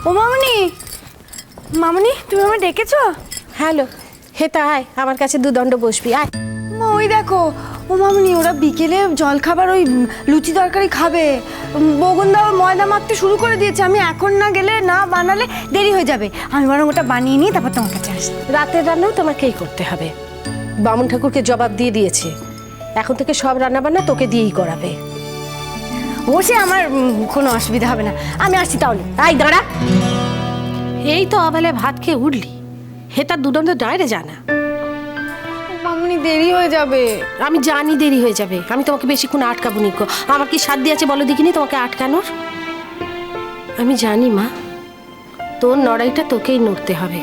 ও মামনি, মামনি তুমি আমায় ডেকেছো? হ্যালো, হেতা আয় আমার কাছে দুদণ্ড বসবি আয়। মা ওই দেখো, ও মামনি ওরা বিকেলে জল খাবার ওই লুচি তরকারি খাবে। বগুনদা ওর ময়দা মাখতে শুরু করে দিয়েছে, আমি এখন না গেলে না বানালে দেরি হয়ে যাবে। আমি বরং ওটা বানিয়ে নিই, তারপর তোমার কাছে আসি। রাতের রান্নাও তোমাকেই করতে হবে। বামুন ঠাকুরকে জবাব দিয়ে দিয়েছে, এখন থেকে সব রান্না বান্না তোকে দিয়েই করাবে। ও সে আমার কোনো অসুবিধা হবে না, আমি আসছি তাহলে। তাই দাঁড়া, এই তো অবেলায় ভাত খেয়ে উঠলি, হেতার দুদণ্ড ডায়রে জানা। মামনি দেরি হয়ে যাবে। আমি জানি দেরি হয়ে যাবে, আমি তোমাকে বেশিক্ষণ আটকাবো নিকো। আমার কি সাধ্য আছে বলো দেখিনি তোমাকে আটকানোর? আমি জানি মা, তোর লড়াইটা তোকেই নড়তে হবে।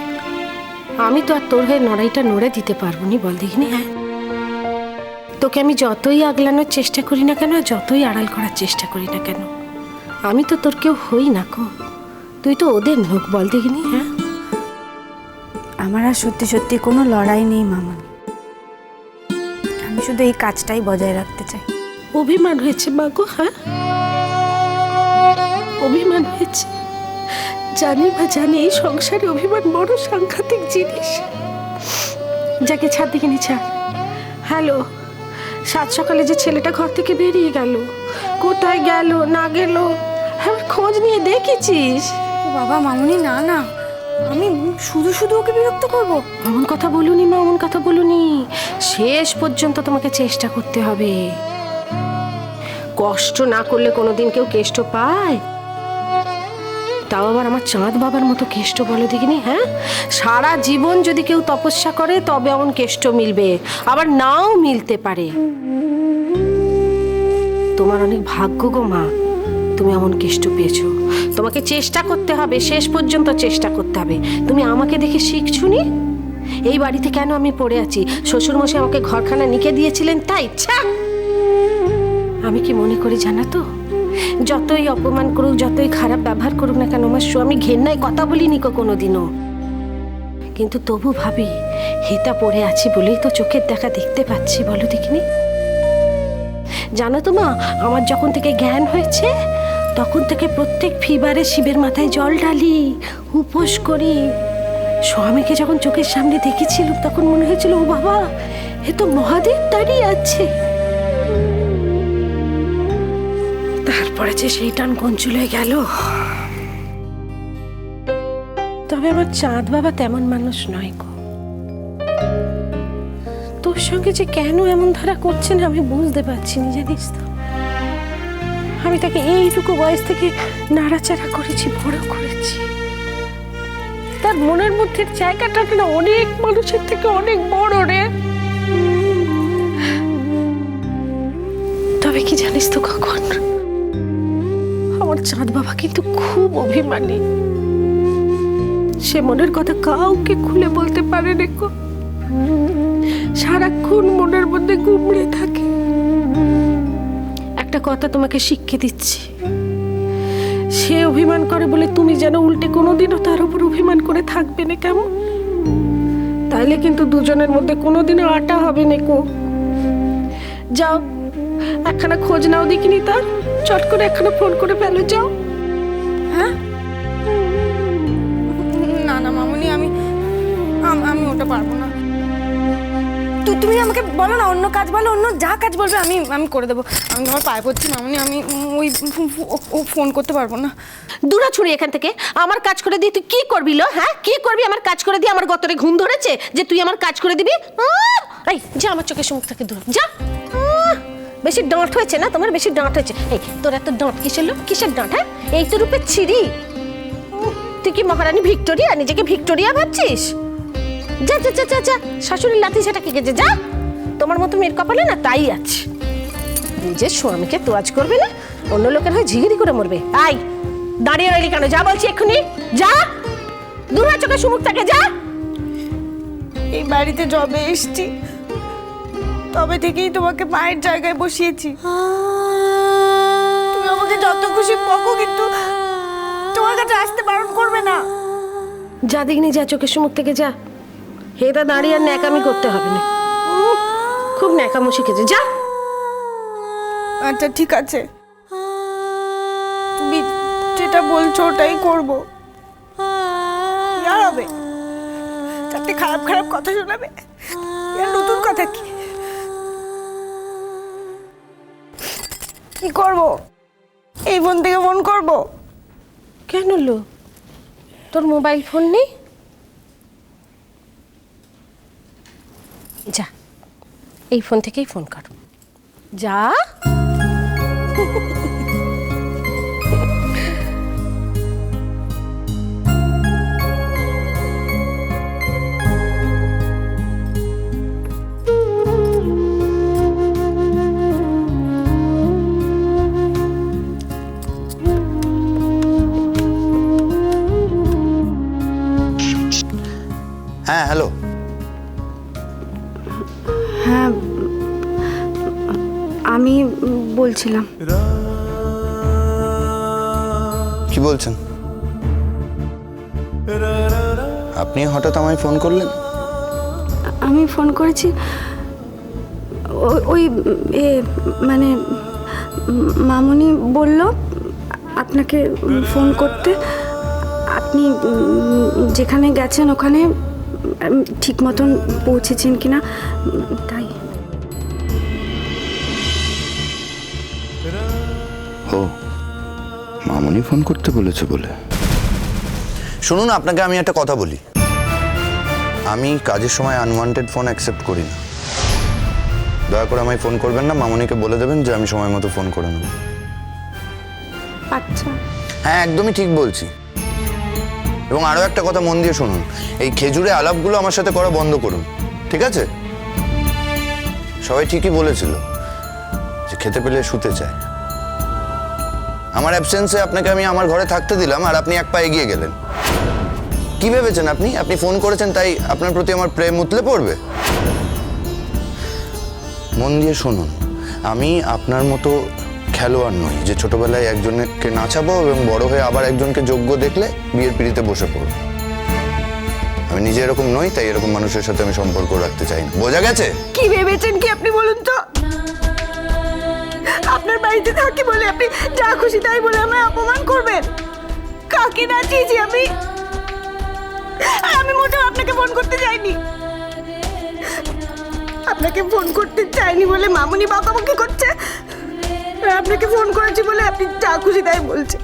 আমি তো আর তোর হয়ে লড়াইটা নড়ে দিতে পারবো নি বল দেখিনি। হ্যাঁ, তোকে আমি যতই আগলানোর চেষ্টা করি না কেন, যতই আড়াল করার চেষ্টা করি না কেন, আমি তো তোর কেউ হই না কো। তুই তো ওদের লোক বল দেখিনি। হ্যাঁ, আমার আর সত্যি সত্যি কোনো লড়াই নেই মামনি, আমি শুধু এই কাজটাই বজায় রাখতে চাই। অভিমান হয়েছে মা গো। হ্যাঁ, অভিমান হয়েছে, জানি বা জানি এই সংসারে অভিমান বড় সাংঘাতিক জিনিস। যাকে ছাদ দিকে নি ছাড়। হ্যালো, সাত সকালে যে ছেলেটা ঘর থেকে বেরিয়ে গেল, কোথায় গেল না গেল হ্যাঁ খোঁজ নিয়ে দেখেছিস? বাবা মামনি, না না, আমি শুধু শুধু ওকে বিরক্ত করবো? এমন কথা বলুনি মা, এমন কথা বলুনি। শেষ পর্যন্ত তোমাকে চেষ্টা করতে হবে। কষ্ট না করলে কোনোদিন কেউ কেষ্ট পায়? তাও আবার আমার চাঁদ বাবার মতো কেষ্ট বলে দেখিনি। হ্যাঁ, সারা জীবন যদি কেউ তপস্যা করে তবে এমন কেষ্ট মিলবে, আবার নাও মিলতে পারে। তোমার অনেক ভাগ্য গো মা, তুমি এমন কেষ্ট পেয়েছো। তোমাকে চেষ্টা করতে হবে, শেষ পর্যন্ত চেষ্টা করতে হবে। তুমি আমাকে দেখে শিখছুনি? এই বাড়িতে কেন আমি পড়ে আছি? শ্বশুরমশাই আমাকে ঘরখানা নিকে দিয়েছিলেন তাই? আমি কি মনে করি জানা তো, যতই অপমান করুক, যতই খারাপ ব্যবহার করুক না কেন আমার স্বামী, ঘেন্নায় কথা বলিনি কোনোদিনও। কিন্তু তবু ভাবি, হেতা পড়ে আছি বলেই তো চোখের দেখা দেখতে পাচ্ছি বলো দেখিনি। জানো তো মা, আমার যখন থেকে জ্ঞান হয়েছে তখন থেকে প্রত্যেক ফিবারে শিবের মাথায় জল ঢালি, উপোস করি। স্বামীকে যখন চোখের সামনে দেখেছিলাম তখন মনে হয়েছিল ও বাবা, এ তো মহাদেব দাঁড়িয়ে আছে। তারপরে যে সেই টান কোন চলে গেল। তবে আমার চাঁদ বাবা তেমন মানুষ নয় গো। তোর সঙ্গে যে কেন এমন ধারা করছে না আমি বুঝতে পারছি না, জানিস তো। আমি তাকে এইটুকু বয়স থেকে নাড়াচাড়া করেছি, বড় করেছি। তার মনের মধ্যে জায়গাটা না অনেক মানুষের থেকে অনেক বড় রে। তবে কি জানিস তো কখন, আমার চাঁদ বাবা কিন্তু খুব অভিমানী। সে মনের কথা কাউকে খুলে বলতে পারে না গো, সারাক্ষণ মনের মধ্যে গুমড়ে থাকে। একটা কথা তোমাকে শিক্ষা দিচ্ছি, সে অভিমান করে বলে তুমি যেন উল্টে কোনোদিনও তার উপর অভিমান করে থাকবে না, কেমন? তাইলে কিন্তু দুজনের মধ্যে কোনোদিনও আটা হবে না কো। যাও একখানা খোঁজ নাও দেখিনি তার, চট করে একখানা ফোন করে ফেলো, যাও। হ্যাঁ, না না মামনি, আমি আমি ওটা পারবো না। তুমি আমাকে বলো না, অন্য কাজ বলো, অন্য যা কাজ বলবে আমি আমি করে দেবো। আমি তোমার পায়ে পড়ছি মামনি, আমি ওই ফোন করতে পারবো না। দূরা ছুড়ি এখান থেকে। আমার কাজ করে দিয়ে তুই কি করবি লো? হ্যাঁ, কি করবি? আমার কাজ করে দিয়ে আমার গতরে ঘুম ধরেছে যে তুই আমার কাজ করে দিবি? এই যা, আমার চোখের মুখ থেকে দূর যা। বেশি ডাঁট হয়েছে না তোমার, বেশি ডাঁট হয়েছে। এই তোর এত ডাঁট কিসের লো? কিসের ডাঁট? হ্যাঁ, এই তো রূপে ছিড়ি। তুই কি মহারানী ভিক্টোরিয়া, নিজেকে ভিক্টোরিয়া ভাবছিস? যা যা যা যা, শাশুড়ির লাথি সেটা কি গেছে, যা। তোমার মতো মেয়ের কপালে না তাই আছে, নিজের স্বামীকে তোয়াজ করবে না, অন্য লোকের হয়ে ঝিগিরি করে মরবে। আই দাঁড়িয়ে রইলি কেন? যা বলছি এক্ষুনি যা, দূর হয় চোখের সুমুখ থেকে, যা। এই বাড়িতে যবে এসছি তবে থেকেই তোমাকে মায়ের জায়গায় বসিয়েছি। তুমি আমাকে যত খুশি বকো, কিন্তু তোমার কাছে আসতে বারণ করবে না। যা দেখিনি, যা, চোখের সুমুখ থেকে যা। হেটা দাঁড়িয়ে আর ন্যাকামি করতে হবে না, খুব ন্যাকামো শিখেছে, যা। আচ্ছা ঠিক আছে, তুমি যেটা বলছো ওটাই করবো। তাতে খারাপ খারাপ কথা শোনাবে। এর নতুন কথা কি? কি করব? এই ফোন থেকে ফোন করব? কেন লো, তোর মোবাইল ফোন নেই? যা, এই ফোন থেকেই ফোন কর, যা। হ্যাঁ হ্যালো। হ্যাঁ, আমি বলছিলাম। কি বলছেন? আপনি হঠাৎ আমায় ফোন করলেন? আমি ফোন করেছি ওই মানে মামুনি বলল আপনাকে ফোন করতে। আপনি যেখানে গেছেন ওখানে ঠিক মতন পৌঁছেছেন কিনা তাই। ও, মামুনি ফোন করতে বলেছে বলে। শুনুন, আপনাকে আমি একটা কথা বলি। আমি কাজের সময় আনওয়ান্টেড ফোন অ্যাকসেপ্ট করি না। দয়া করে আমায় ফোন করবেন না। মামুনিকে বলে দেবেন যে আমি সময় মতো ফোন করে নেব। আচ্ছা। হ্যাঁ, একদমই ঠিক বলছি। এবং আরও একটা কথা মন দিয়ে শুনুন, এই খেজুরে আলাপগুলো আমার সাথে করা বন্ধ করুন, ঠিক আছে? সবাই ঠিকই বলেছিল যে খেতে পেলে শুতে চায়। আমার অ্যাবসেন্সে আপনাকে আমি আমার ঘরে থাকতে দিলাম আর আপনি এক পা এগিয়ে গেলেন। কি ভেবেছেন আপনি? আপনি ফোন করেছেন তাই আপনার প্রতি আমার প্রেম উতলে পড়বে? মন দিয়ে শুনুন, আমি আপনার মতো খেলোয়াড় নই যে ছোটবেলায় একজনকে নাচাবো এবং বড় হয়ে আবার একজনকে যোগ্য দেখলে বিয়ের পিড়িতে বসে পড়ব। আমি নিজে এরকম নই, তাই এরকম মানুষের সাথে আমি সম্পর্ক রাখতে চাই না। বোঝা গেছে? কি ভেবেছেন কি আপনি বলুন তো? আপনার বাড়িতে থাকি বলে আপনি যা খুশি তাই বলে আমায় অপমান করবেন? কাকে নাচিয়েছি আমি? আর আমি মোটেও আপনাকে ফোন করতে চাইনি। আপনাকে ফোন করতে চাইনি বলে মামুনি বকাবকি করছে, আর আপনাকে ফোন করেছি বলে আপনি যা খুশি তাই বলছেন।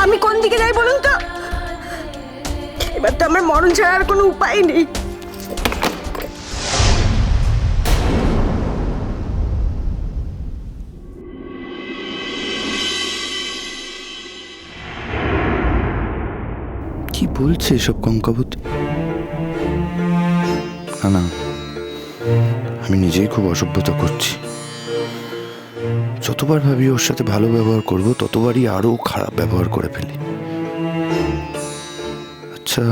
আমি কোন দিকে যাই বলুন তো? এবার তো আমার মরণ ছাড়া আর কোনো উপায় নেই। কি বলছে এসব কঙ্কাবতী? না না, আমি নিজেই খুব অসভ্যতা করছি। যতবার ভাবি ওর সাথে ভালো ব্যবহার করব, ততবারই আরো খারাপ ব্যবহার করে ফেলি। আচ্ছা,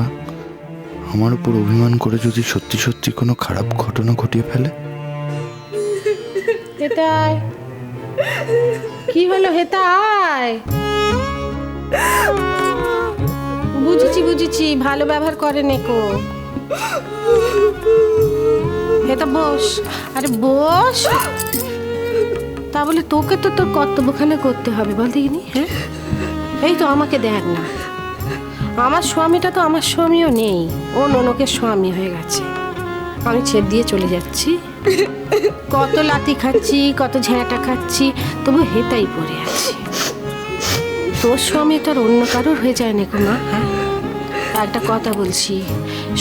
আমার উপর অভিমান করে যদি সত্যি সত্যি কোনো খারাপ ঘটনা ঘটিয়ে ফেলে? হেতায় কি হলো? হেতায়, বুঝেছি বুঝেছি, ভালো ব্যবহার করে নেকো। হেতা বস, আরে বস। তা বলে তোকে তো তোর কর্তব্যখানে করতে হবে, বল দেখিনি? হ্যাঁ, এই তো আমাকে দেখ না, আমার স্বামীটা তো আমার স্বামীও নেই, ও ননকের স্বামী হয়ে গেছে। আমি ছেড় দিয়ে চলে যাচ্ছি, কত লাথি খাচ্ছি, কত ঝ্যাঁটা খাচ্ছি, তবু হেতাই পড়ে আছি। তোর স্বামী তোর অন্য কারোর হয়ে যায় না মা। হ্যাঁ, একটা কথা বলছি,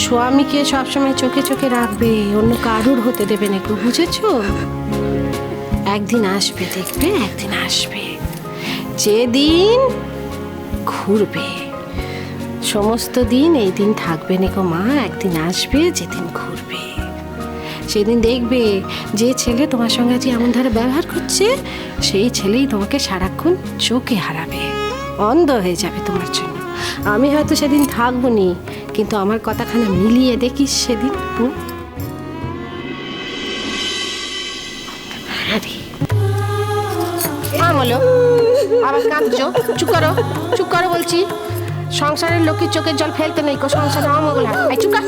স্বামীকে সবসময় চোখে চোখে রাখবে, অন্য কারোর হতে দেবে না, বুঝেছো? একদিন আসবে, দেখবে একদিন আসবে, যেদিন ঘুরবে। সমস্ত দিন এই দিন থাকবে না গো মা, একদিন আসবে যেদিন ঘুরবে। সেদিন দেখবে যে ছেলে তোমার সঙ্গে আজ এমন ধারে ব্যবহার করছে, সেই ছেলেই তোমাকে সারাক্ষণ চোখে হারাবে, অন্ধ হয়ে যাবে তোমার জন্য। আমি হয়তো সেদিন থাকবো নি, কিন্তু আমার কথাখানা মিলিয়ে দেখিস সেদিন। আমলো আবার কাঁদছো? চুপ করো, চুপ করো বলছি। সংসারের লোকের চোখের জল ফেলতে নেই, সংসারে আমগুলা। চুপ কর।